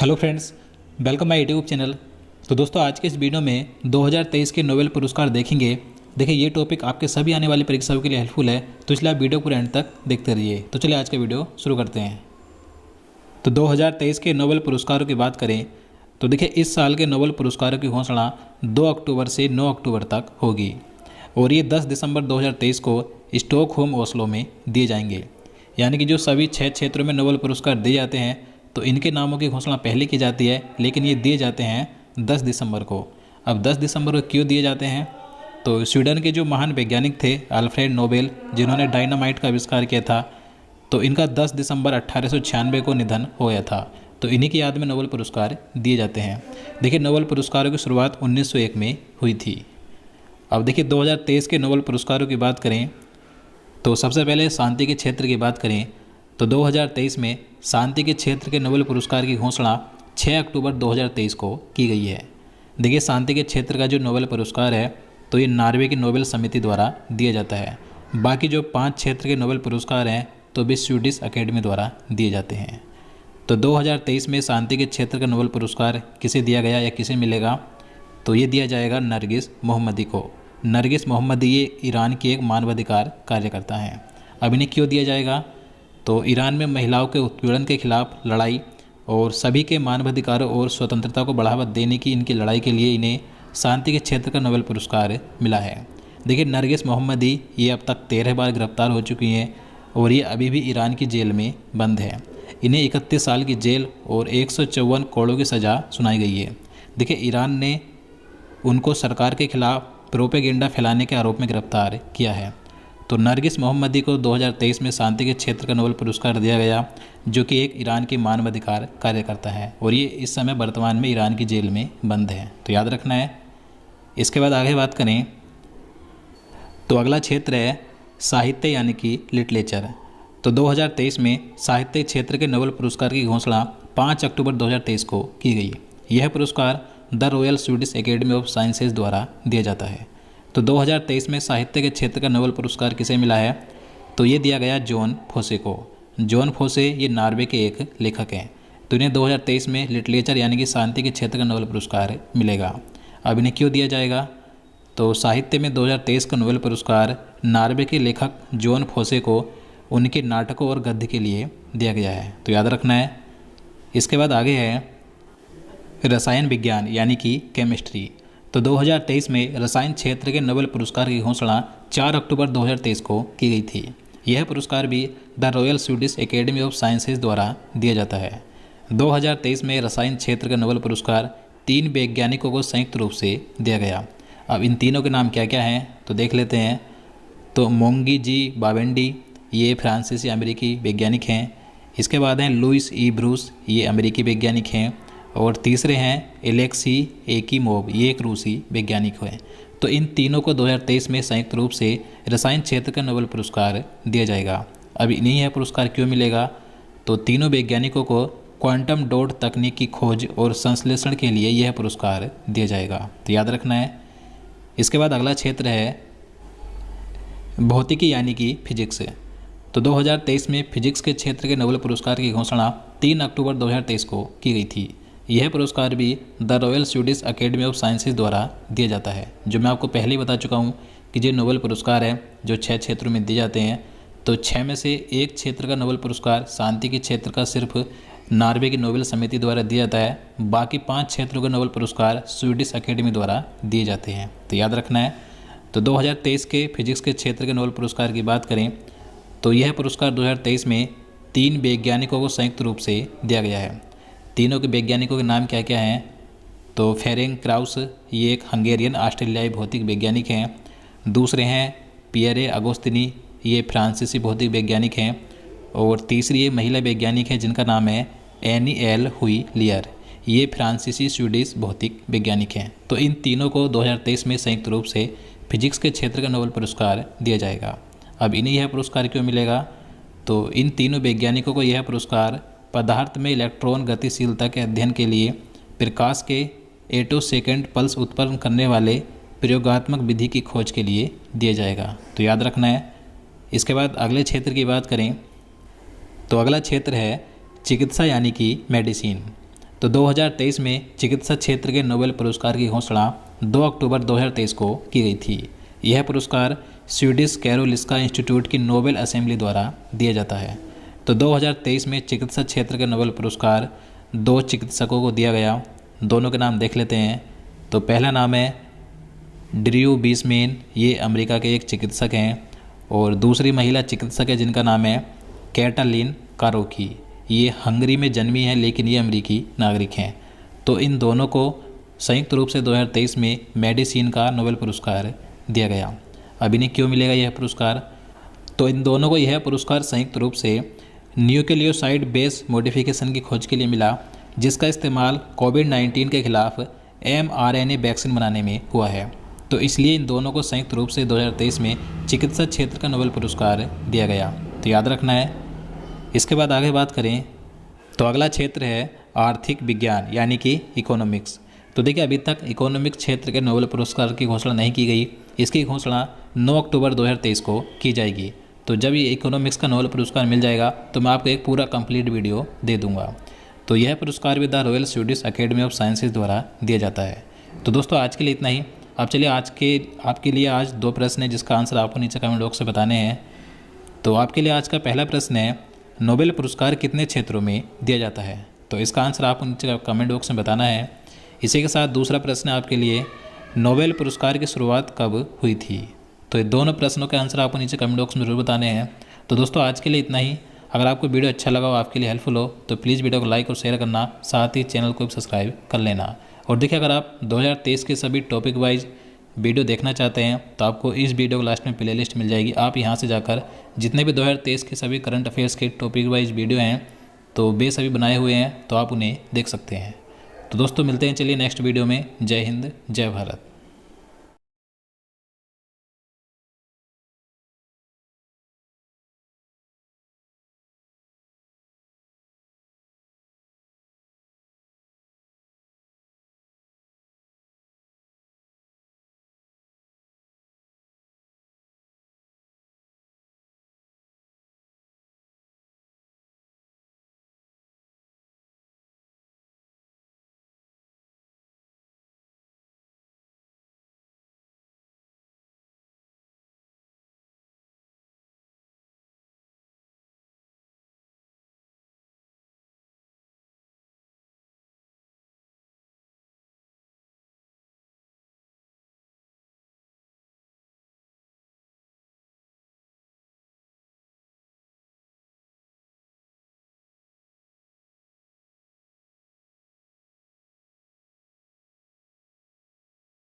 Hello friends, welcome my YouTube channel. तो दोस्तों, आज के इस वीडियो में 2023 के नोबेल पुरस्कार देखेंगे। देखिए, ये टॉपिक आपके सभी आने वाली परीक्षाओं के लिए हेल्पफुल है, तो इसलिए आप वीडियो पूरे एंड तक देखते रहिए। तो चलिए आज का वीडियो शुरू करते हैं। तो 2023 के नोबेल पुरस्कारों की बात करें तो देखिए, इस साल के नोबेल पुरस्कारों की घोषणा 2 अक्टूबर से 9 अक्टूबर तक होगी और ये 10 दिसंबर 2023 को स्टॉकहोम ओस्लो में दिए जाएंगे। यानी कि जो सभी 6 क्षेत्रों में नोबेल पुरस्कार दिए जाते हैं तो इनके नामों की घोषणा पहले की जाती है, लेकिन ये दिए जाते हैं 10 दिसंबर को। अब 10 दिसंबर को क्यों दिए जाते हैं? तो स्वीडन के जो महान वैज्ञानिक थे अल्फ्रेड नोबेल, जिन्होंने डायनामाइट का आविष्कार किया था, तो इनका 10 दिसंबर 1896 को निधन हो गया था। तो इन्हीं की याद में नोबेल पुरस्कार दिए जाते हैं। देखिए, नोबेल पुरस्कारों की शुरुआत 1901 में हुई थी। अब देखिए, 2023 के नोबेल पुरस्कारों की बात करें तो सबसे पहले शांति के क्षेत्र की बात करें तो 2023 में शांति के क्षेत्र के नोबेल पुरस्कार की घोषणा 6 अक्टूबर 2023 को की गई है। देखिए, शांति के क्षेत्र का जो नोबेल पुरस्कार है तो ये नॉर्वे की नोबेल समिति द्वारा दिया जाता है। बाकी जो 5 क्षेत्र के नोबेल पुरस्कार हैं तो भी स्वीडिश अकेडमी द्वारा दिए जाते हैं। तो 2023 में शांति के क्षेत्र का नोबेल पुरस्कार किसे दिया गया या किसे मिलेगा? तो ये दिया जाएगा नरगिस मोहम्मदी को। नरगिस मोहम्मदी ये ईरान की एक मानवाधिकार कार्यकर्ता हैं। अब इन्हें क्यों दिया जाएगा? तो ईरान में महिलाओं के उत्पीड़न के खिलाफ लड़ाई और सभी के मानवाधिकारों और स्वतंत्रता को बढ़ावा देने की इनकी लड़ाई के लिए इन्हें शांति के क्षेत्र का नोबेल पुरस्कार मिला है। देखिए, नरगिस मोहम्मदी ये अब तक 13 बार गिरफ्तार हो चुकी हैं और ये अभी भी ईरान की जेल में बंद है। इन्हें 31 साल की जेल और 154 करोड़ की सज़ा सुनाई गई है। देखिए, ईरान ने उनको सरकार के खिलाफ प्रोपेगेंडा फैलाने के आरोप में गिरफ्तार किया है। तो नरगिस मोहम्मदी को 2023 में शांति के क्षेत्र का नोबेल पुरस्कार दिया गया, जो कि एक ईरान की मानवाधिकार कार्यकर्ता है और ये इस समय वर्तमान में ईरान की जेल में बंद है, तो याद रखना है। इसके बाद आगे बात करें तो अगला क्षेत्र है साहित्य यानी कि लिटरेचर। तो 2023 में साहित्य क्षेत्र के नोबेल पुरस्कार की घोषणा 5 अक्टूबर 2023 को की गई। यह पुरस्कार the royal Swedish academy of sciences द्वारा दिया जाता है। तो 2023 में साहित्य के क्षेत्र का नोबेल पुरस्कार किसे मिला है? तो ये दिया गया जॉन फोसे को। जॉन फोसे ये नॉर्वे के एक लेखक हैं, तो इन्हें 2023 में लिटरेचर यानी कि शांति के क्षेत्र का नोबेल पुरस्कार मिलेगा। अब इन्हें क्यों दिया जाएगा? तो साहित्य में 2023 का नोबेल पुरस्कार नॉर्वे के लेखक जॉन फोसे को उनके नाटकों और गद्य के लिए दिया गया है, तो याद रखना है। इसके बाद आगे है रसायन विज्ञान यानी कि केमिस्ट्री। तो 2023 में रसायन क्षेत्र के नोबेल पुरस्कार की घोषणा 4 अक्टूबर 2023 को की गई थी। यह पुरस्कार भी the royal Swedish academy of sciences द्वारा दिया जाता है। 2023 में रसायन क्षेत्र का नोबेल पुरस्कार 3 वैज्ञानिकों को संयुक्त रूप से दिया गया। अब इन तीनों के नाम क्या क्या हैं तो देख लेते हैं। तो मोंगी जी बावेंडी ये फ्रांसीसी अमेरिकी वैज्ञानिक हैं। इसके बाद हैं लुइस ई ब्रूस, ये अमेरिकी वैज्ञानिक हैं। और तीसरे हैं एलेक्सी एकीमोव, ये एक रूसी वैज्ञानिक हैं। तो इन तीनों को 2023 में संयुक्त रूप से रसायन क्षेत्र का नोबेल पुरस्कार दिया जाएगा। अब इन्हें यह पुरस्कार क्यों मिलेगा? तो तीनों वैज्ञानिकों को क्वांटम डॉट तकनीक की खोज और संश्लेषण के लिए यह पुरस्कार दिया जाएगा, तो याद रखना है। इसके बाद अगला क्षेत्र है भौतिकी यानी कि फिजिक्स। तो 2023 में फिजिक्स के क्षेत्र के नोबेल पुरस्कार की घोषणा 3 अक्टूबर 2023 को की गई थी। यह पुरस्कार भी the royal Swedish academy of sciences द्वारा दिया जाता है। जो मैं आपको पहले ही बता चुका हूँ कि जो नोबेल पुरस्कार है जो 6 क्षेत्रों में दिए जाते हैं, तो 6 में से एक क्षेत्र का नोबेल पुरस्कार शांति के क्षेत्र का सिर्फ नॉर्वे की नोबेल समिति द्वारा दिया जाता है। बाकी 5 क्षेत्रों के नोबेल पुरस्कार स्वीडिश अकेडमी द्वारा दिए जाते हैं, तो याद रखना है। तो 2023 के फिजिक्स के क्षेत्र के नोबेल पुरस्कार की बात करें तो यह पुरस्कार 2023 में 3 वैज्ञानिकों को संयुक्त रूप से दिया गया है। तीनों के वैज्ञानिकों के नाम क्या क्या हैं? तो फेरेंग क्राउस, ये एक हंगेरियन ऑस्ट्रेलियाई भौतिक वैज्ञानिक हैं। दूसरे हैं पियरे अगोस्तिनी, ये फ्रांसीसी भौतिक वैज्ञानिक हैं। और तीसरी ये महिला वैज्ञानिक है जिनका नाम है एनी एल हुई लियर, ये फ्रांसीसी स्वीडिश भौतिक वैज्ञानिक हैं। तो इन तीनों को 2023 में संयुक्त रूप से फिजिक्स के क्षेत्र का नोबेल पुरस्कार दिया जाएगा। अब इन्हें यह पुरस्कार क्यों मिलेगा? तो इन तीनों वैज्ञानिकों को यह पुरस्कार पदार्थ में इलेक्ट्रॉन गतिशीलता के अध्ययन के लिए प्रकाश के एटोसेकेंड पल्स उत्पन्न करने वाले प्रयोगात्मक विधि की खोज के लिए दिया जाएगा, तो याद रखना है। इसके बाद अगले क्षेत्र की बात करें तो अगला क्षेत्र है चिकित्सा यानी कि मेडिसिन। तो 2023 में चिकित्सा क्षेत्र के नोबेल पुरस्कार की घोषणा 2 अक्टूबर 2023 को की गई थी। यह पुरस्कार स्वीडिश कैरोलिस्का इंस्टीट्यूट की नोबेल असेंबली द्वारा दिया जाता है। तो 2023 में चिकित्सा क्षेत्र के नोबेल पुरस्कार 2 चिकित्सकों को दिया गया। दोनों के नाम देख लेते हैं। तो पहला नाम है ड्र्यू बीसमेन, ये अमेरिका के एक चिकित्सक हैं, और दूसरी महिला चिकित्सक है जिनका नाम है कैटालीन कारोकी। ये हंगरी में जन्मी है लेकिन ये अमेरिकी नागरिक हैं। तो इन दोनों को संयुक्त रूप से 2023 में मेडिसिन का नोबेल पुरस्कार दिया गया। अब इन्हें क्यों मिलेगा यह पुरस्कार? तो इन दोनों को यह पुरस्कार संयुक्त रूप से न्यूक्लियोसाइड बेस मॉडिफिकेशन की खोज के लिए मिला, जिसका इस्तेमाल कोविड-19 के खिलाफ mRNA वैक्सीन बनाने में हुआ है। तो इसलिए इन दोनों को संयुक्त रूप से 2023 में चिकित्सा क्षेत्र का नोबेल पुरस्कार दिया गया। तो याद रखना है। इसके बाद आगे बात करें तो अगला क्षेत्र है आर्थिक विज्ञान यानी कि इकोनॉमिक्स। तो देखिए, अभी तक इकोनॉमिक्स क्षेत्र के नोबेल पुरस्कार की घोषणा नहीं की गई। इसकी घोषणा 9 अक्टूबर 2023 को की जाएगी। तो जब ये इकोनॉमिक्स का नोबेल पुरस्कार मिल जाएगा तो मैं आपको एक पूरा कंप्लीट वीडियो दे दूंगा। तो यह पुरस्कार भी the royal Swedish academy of sciences द्वारा दिया जाता है। तो दोस्तों, आज के लिए इतना ही। अब चलिए आपके लिए आज 2 प्रश्न हैं जिसका आंसर आपको नीचे कमेंट बॉक्स से बताने हैं। तो आपके लिए आज का पहला प्रश्न है, नोबेल पुरस्कार कितने क्षेत्रों में दिया जाता है? तो इसका आंसर आपको नीचे कमेंट बॉक्स में बताना है। इसी के साथ दूसरा प्रश्न है आपके लिए, नोबेल पुरस्कार की शुरुआत कब हुई थी? तो ये दोनों प्रश्नों के आंसर आपको नीचे कमेंट बॉक्स में जरूर बताने हैं। तो दोस्तों, आज के लिए इतना ही। अगर आपको वीडियो अच्छा लगा हो, आपके लिए हेल्पफुल हो, तो प्लीज़ वीडियो को लाइक और शेयर करना, साथ ही चैनल को भी सब्सक्राइब कर लेना। और देखिए, अगर आप 2023 के सभी टॉपिक वाइज वीडियो देखना चाहते हैं तो आपको इस वीडियो को लास्ट में प्लेलिस्ट मिल जाएगी। आप यहां से जाकर जितने भी 2023 के सभी करंट अफेयर्स के टॉपिक वाइज वीडियो हैं तो बेस अभी बनाए हुए हैं, तो आप उन्हें देख सकते हैं। तो दोस्तों, मिलते हैं चलिए नेक्स्ट वीडियो में। जय हिंद, जय भारत।